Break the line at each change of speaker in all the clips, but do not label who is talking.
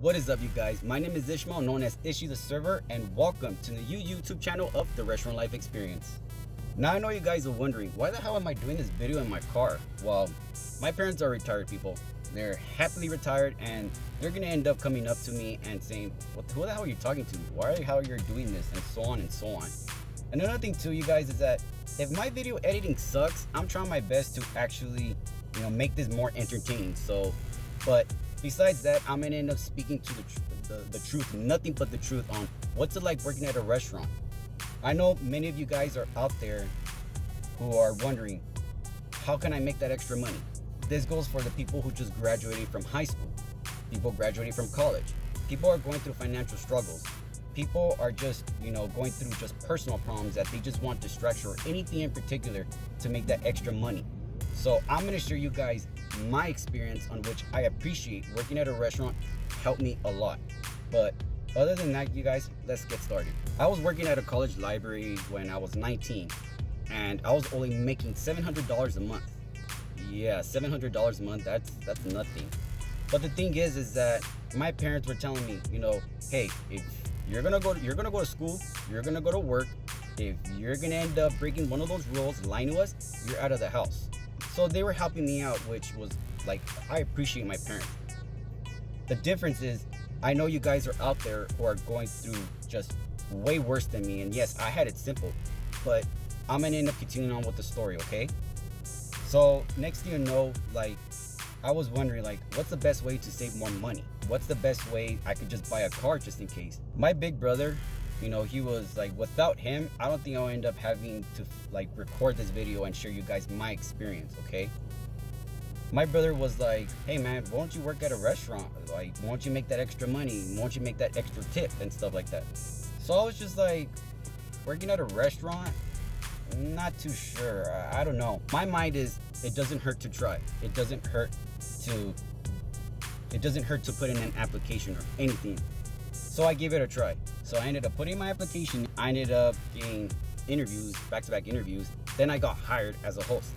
What is up, you guys? My name is Ishmael, known as Ishi the Server, and welcome to the YouTube channel of The Restaurant Life Experience. Now I know you guys are wondering, why the hell am I doing this video in my car? Well, my parents are retired people. They're happily retired, and they're gonna end up coming up to me and saying, who the hell are you talking to? Why are you doing this? And so on and so on. And another thing too, you guys, is that if my video editing sucks, I'm trying my best to actually, make this more entertaining. But besides that, I'm gonna end up speaking to the truth, nothing but the truth on what's it like working at a restaurant. I know many of you guys are out there who are wondering, how can I make that extra money? This goes for the people who just graduated from high school, people graduating from college, people are going through financial struggles, people are just, going through just personal problems that they just want distraction or anything in particular to make that extra money. So I'm gonna share you guys my experience on which I appreciate working at a restaurant. Helped me a lot. But other than that, you guys, let's get started. I was working at a college library when I was 19, and I was only making $700 a month. Yeah, $700 a month, that's nothing. But the thing is that my parents were telling me, hey, if you're gonna go to school, you're gonna go to work. If you're gonna end up breaking one of those rules, lying to us, you're out of the house. So they were helping me out, which was like, I appreciate my parents. The difference is, I know you guys are out there who are going through just way worse than me. And yes, I had it simple, but I'm gonna end up continuing on with the story, okay? So next thing you know, I was wondering, what's the best way to save more money? What's the best way I could just buy a car just in case? My big brother, he was without him, I don't think I'll end up having to record this video and share you guys my experience, okay? My brother was like, hey man, why don't you work at a restaurant? Why don't you make that extra money? Why don't you make that extra tip and stuff like that? So I was just working at a restaurant? Not too sure. I don't know. My mind is, it doesn't hurt to try. It doesn't hurt to put in an application or anything. So I gave it a try. So I ended up putting my application. I ended up getting interviews, back-to-back interviews. Then I got hired as a host.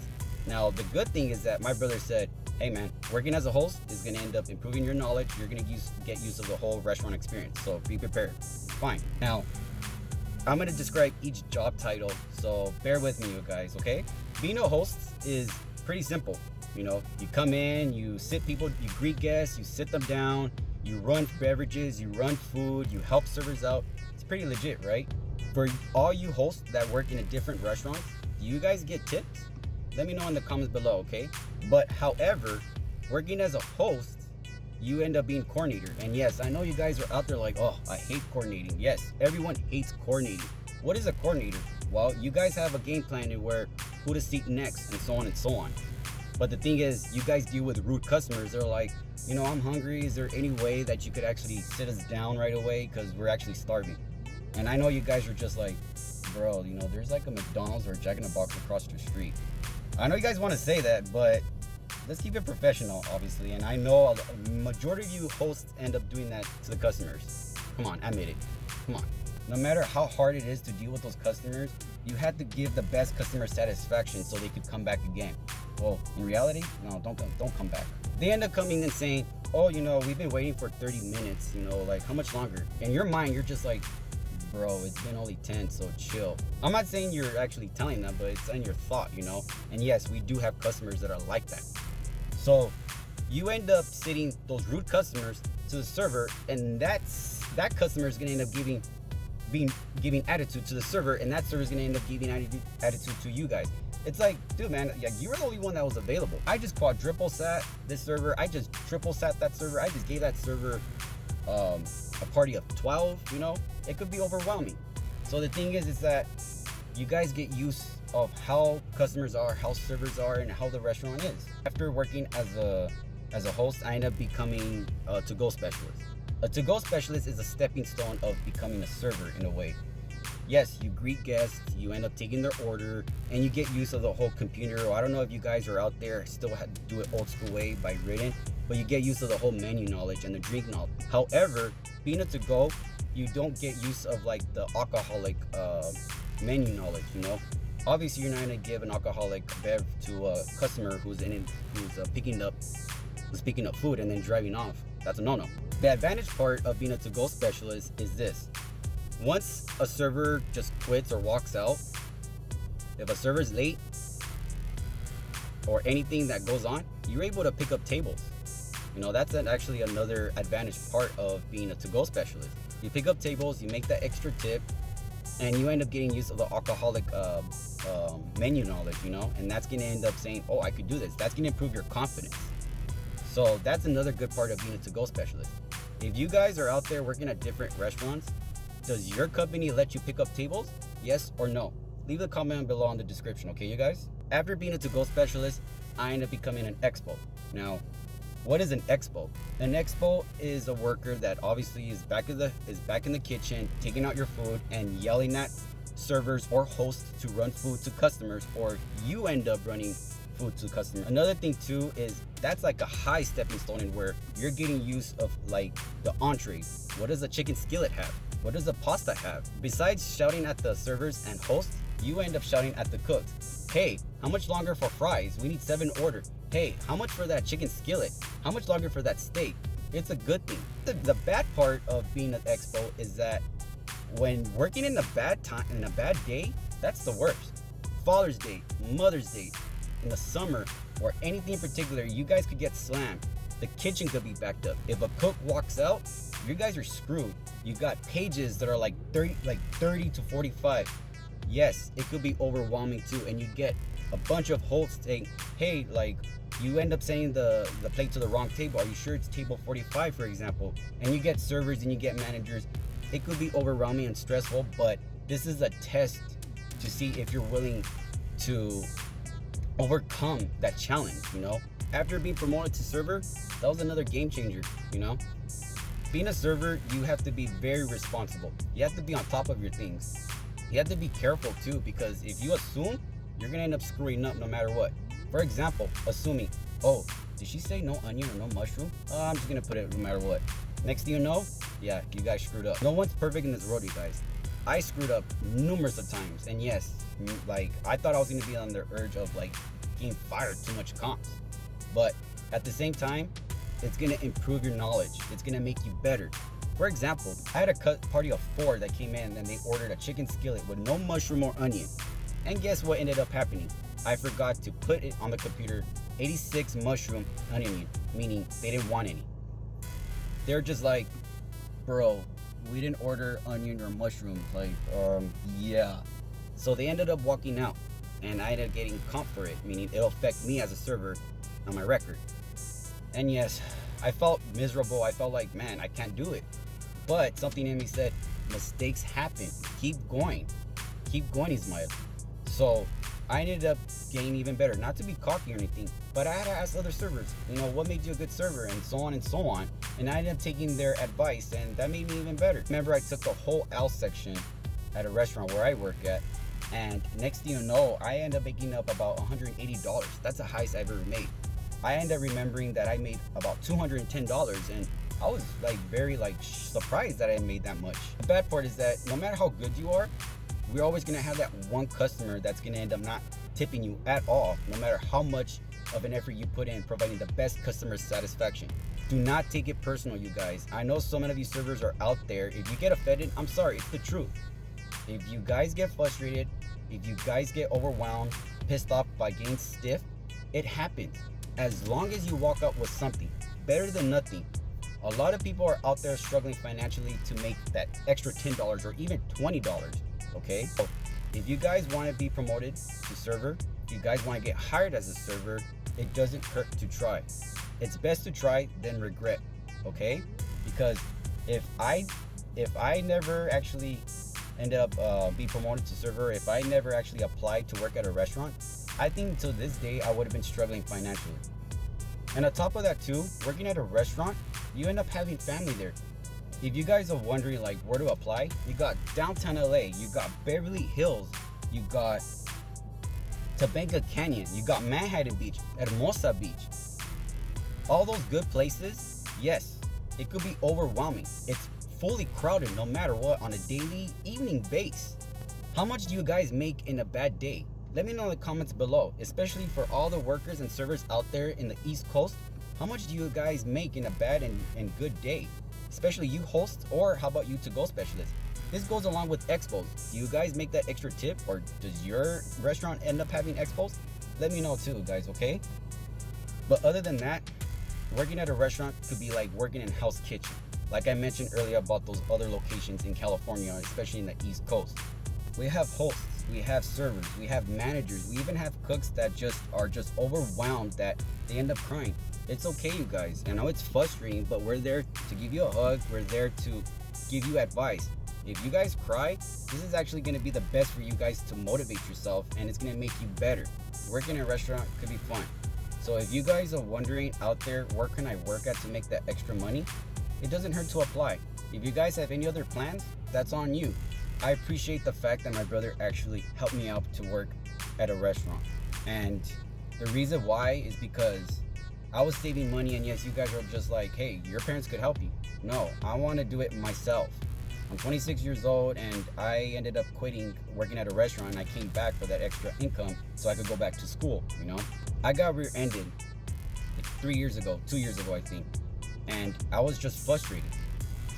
Now, the good thing is that my brother said, hey man, working as a host is gonna end up improving your knowledge. You're gonna get use of the whole restaurant experience. So be prepared. Fine. Now, I'm gonna describe each job title. So bear with me, you guys, okay? Being a host is pretty simple. You come in, you sit people, you greet guests, you sit them down, you run beverages, you run food, you help servers out. It's pretty legit, right? For all you hosts that work in a different restaurants, do you guys get tips? Let me know in the comments below, okay? But however, working as a host, you end up being coordinator. And yes, I know you guys are out there oh, I hate coordinating. Yes, everyone hates coordinating. What is a coordinator? Well, you guys have a game plan where who to seat next and so on and so on. But the thing is, you guys deal with rude customers. They're like, I'm hungry. Is there any way that you could actually sit us down right away? Because we're actually starving. And I know you guys are just bro, there's a McDonald's or a Jack in the Box across the street. I know you guys want to say that, but let's keep it professional, obviously. And I know a majority of you hosts end up doing that to the customers. Come on, admit it. Come on. No matter how hard it is to deal with those customers, you have to give the best customer satisfaction so they could come back again. Well, in reality, no, don't come back. They end up coming and saying, oh, we've been waiting for 30 minutes, how much longer? In your mind, you're just bro, it's been only 10, so chill. I'm not saying you're actually telling them, but it's in your thought, And yes, we do have customers that are like that. So you end up sitting those rude customers to the server, and that customer is gonna end up giving attitude to the server, and that server is gonna end up giving attitude to you guys. It's dude, man, you were the only one that was available. I just quadruple sat this server. I just triple sat that server. I just gave that server a party of 12. It could be overwhelming. So the thing is that you guys get used of how customers are, how servers are, and how the restaurant is. After working as a host, I ended up becoming a to-go specialist. A to-go specialist is a stepping stone of becoming a server in a way. Yes, you greet guests, you end up taking their order, and you get used of the whole computer. I don't know if you guys are out there still have to do it old school way by written, but you get used to the whole menu knowledge and the drink knowledge. However, being a to-go, you don't get used of the alcoholic menu knowledge. Obviously you're not gonna give an alcoholic bev to a customer who's picking up food and then driving off. That's a no-no. The advantage part of being a to-go specialist is this. Once a server just quits or walks out, if a server is late or anything that goes on, you're able to pick up tables. That's actually another advantage part of being a to-go specialist. You pick up tables, you make that extra tip, and you end up getting used to the alcoholic menu knowledge, and that's going to end up saying, oh, I could do this. That's going to improve your confidence. So that's another good part of being a to-go specialist. If you guys are out there working at different restaurants, does your company let you pick up tables? Yes or no? Leave a comment below in the description, okay, you guys? After being a to-go specialist, I ended up becoming an expo. Now, what is an expo? An expo is a worker that obviously is back in the kitchen, taking out your food and yelling at servers or hosts to run food to customers, or you end up running food to customers. Another thing too is that's like a high stepping stone in where you're getting used of like the entrees. What does a chicken skillet have? What does a pasta have? Besides shouting at the servers and hosts, you end up shouting at the cooks. Hey, how much longer for fries? We need 7 orders. Hey, how much for that chicken skillet? How much longer for that steak? It's a good thing. The bad part of being an expo is that when working in a bad time, in a bad day, that's the worst. Father's Day, Mother's Day, in the summer, or anything in particular, you guys could get slammed. The kitchen could be backed up. If a cook walks out, you guys are screwed. You got pages that are like 30 to 45. Yes, it could be overwhelming too, and you get a bunch of hosts saying, hey, like, you end up saying the plate to the wrong table. Are you sure it's table 45, for example? And you get servers and you get managers. It could be overwhelming and stressful, but this is a test to see if you're willing to overcome that challenge, After being promoted to server, that was another game changer, Being a server, you have to be very responsible. You have to be on top of your things. You have to be careful too, because if you assume, you're gonna end up screwing up no matter what. For example, assuming, oh, did she say no onion or no mushroom? I'm just gonna put it no matter what. Next thing you know, yeah, you guys screwed up. No one's perfect in this world, you guys. I screwed up numerous of times, and yes, like, I thought I was gonna be on the urge of like getting fired too much comps. But at the same time, it's gonna improve your knowledge. It's gonna make you better. For example, I had a party of 4 that came in and they ordered a chicken skillet with no mushroom or onion. And guess what ended up happening? I forgot to put it on the computer, 86 mushroom onion, meaning they didn't want any. They're just like, bro, we didn't order onion or mushroom. Like, yeah. So they ended up walking out, and I ended up getting comp for it, meaning it'll affect me as a server on my record. And yes, I felt miserable. I felt like, man, I can't do it. But something in me said, mistakes happen. Keep going. Keep going, Ismael. So I ended up getting even better. Not to be cocky or anything, but I had to ask other servers, what made you a good server, and so on and so on. And I ended up taking their advice, and that made me even better. Remember, I took the whole L section at a restaurant where I work at, and next thing you know, I ended up making up about $180. That's the highest I've ever made. I ended up remembering that I made about $210, and I was very surprised that I made that much. The bad part is that no matter how good you are, we're always gonna have that one customer that's gonna end up not tipping you at all, no matter how much of an effort you put in providing the best customer satisfaction. Do not take it personal, you guys. I know so many of you servers are out there. If you get offended, I'm sorry, it's the truth. If you guys get frustrated, if you guys get overwhelmed, pissed off by getting stiff, it happens. As long as you walk out with something, better than nothing. A lot of people are out there struggling financially to make that extra $10 or even $20, okay? So if you guys want to be promoted to server, if you guys want to get hired as a server, it doesn't hurt to try. It's best to try than regret, okay? Because if I never actually ended up be promoted to server, if I never actually applied to work at a restaurant, I think until this day I would have been struggling financially. And on top of that too, working at a restaurant, you end up having family there. If you guys are wondering where to apply, you got downtown LA, you got Beverly Hills, you got Topanga Canyon, you got Manhattan Beach, Hermosa Beach. All those good places, yes, it could be overwhelming. It's fully crowded no matter what on a daily, evening base. How much do you guys make in a bad day? Let me know in the comments below, especially for all the workers and servers out there in the East Coast. How much do you guys make in a bad and good day? Especially you hosts, or how about you to-go specialists? This goes along with expos. Do you guys make that extra tip, or does your restaurant end up having expos? Let me know too, guys, okay? But other than that, working at a restaurant could be like working in Hell's Kitchen. Like I mentioned earlier about those other locations in California, especially in the East Coast. We have hosts, we have servers, we have managers, we even have cooks that are just overwhelmed that they end up crying. It's okay, you guys. I know it's frustrating, but we're there to give you a hug. We're there to give you advice. If you guys cry, this is actually going to be the best for you guys to motivate yourself, and it's going to make you better. Working in a restaurant could be fun. So if you guys are wondering out there, where can I work at to make that extra money? It doesn't hurt to apply. If you guys have any other plans, that's on you. I appreciate the fact that my brother actually helped me out to work at a restaurant. And the reason why is because I was saving money, and yes, you guys are just like, hey, your parents could help you. No, I want to do it myself. I'm 26 years old, and I ended up quitting working at a restaurant, and I came back for that extra income so I could go back to school, you know? I got rear-ended like 2 years ago, I think, and I was just frustrated.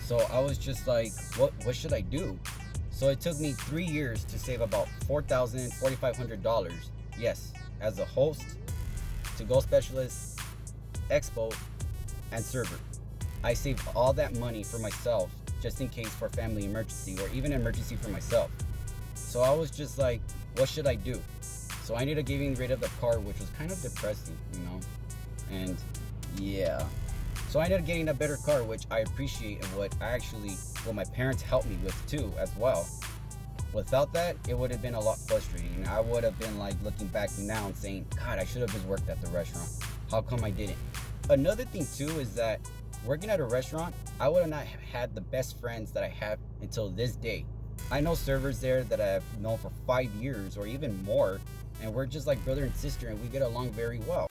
So I was just like, what should I do? So it took me 3 years to save about $4,500. Yes, as a host, to-go specialist, expo, and server. I saved all that money for myself, just in case for family emergency, or even emergency for myself. So I was just like, what should I do? So I ended up getting rid of the car, which was kind of depressing, you know? And yeah. So I ended up getting a better car, which I appreciate, and what my parents helped me with too, as well. Without that, it would have been a lot frustrating. I would have been like looking back now and saying, God, I should have just worked at the restaurant. How come I didn't? Another thing too is that working at a restaurant, I would have not had the best friends that I have until this day. I know servers there that I've known for 5 years or even more, and we're just like brother and sister, and we get along very well.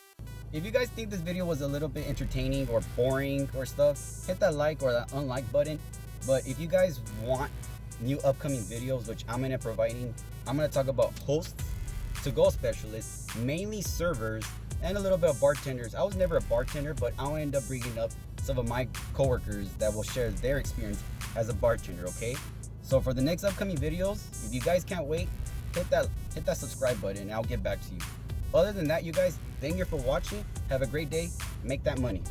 If you guys think this video was a little bit entertaining or boring or stuff, hit that like or that unlike button. But if you guys want new upcoming videos, which I'm gonna providing, I'm gonna talk about hosts, to-go specialists, mainly servers, and a little bit of bartenders. I was never a bartender, but I'll end up bringing up some of my coworkers that will share their experience as a bartender, okay? So for the next upcoming videos, if you guys can't wait, hit that subscribe button and I'll get back to you. Other than that, you guys, thank you for watching. Have a great day. Make that money.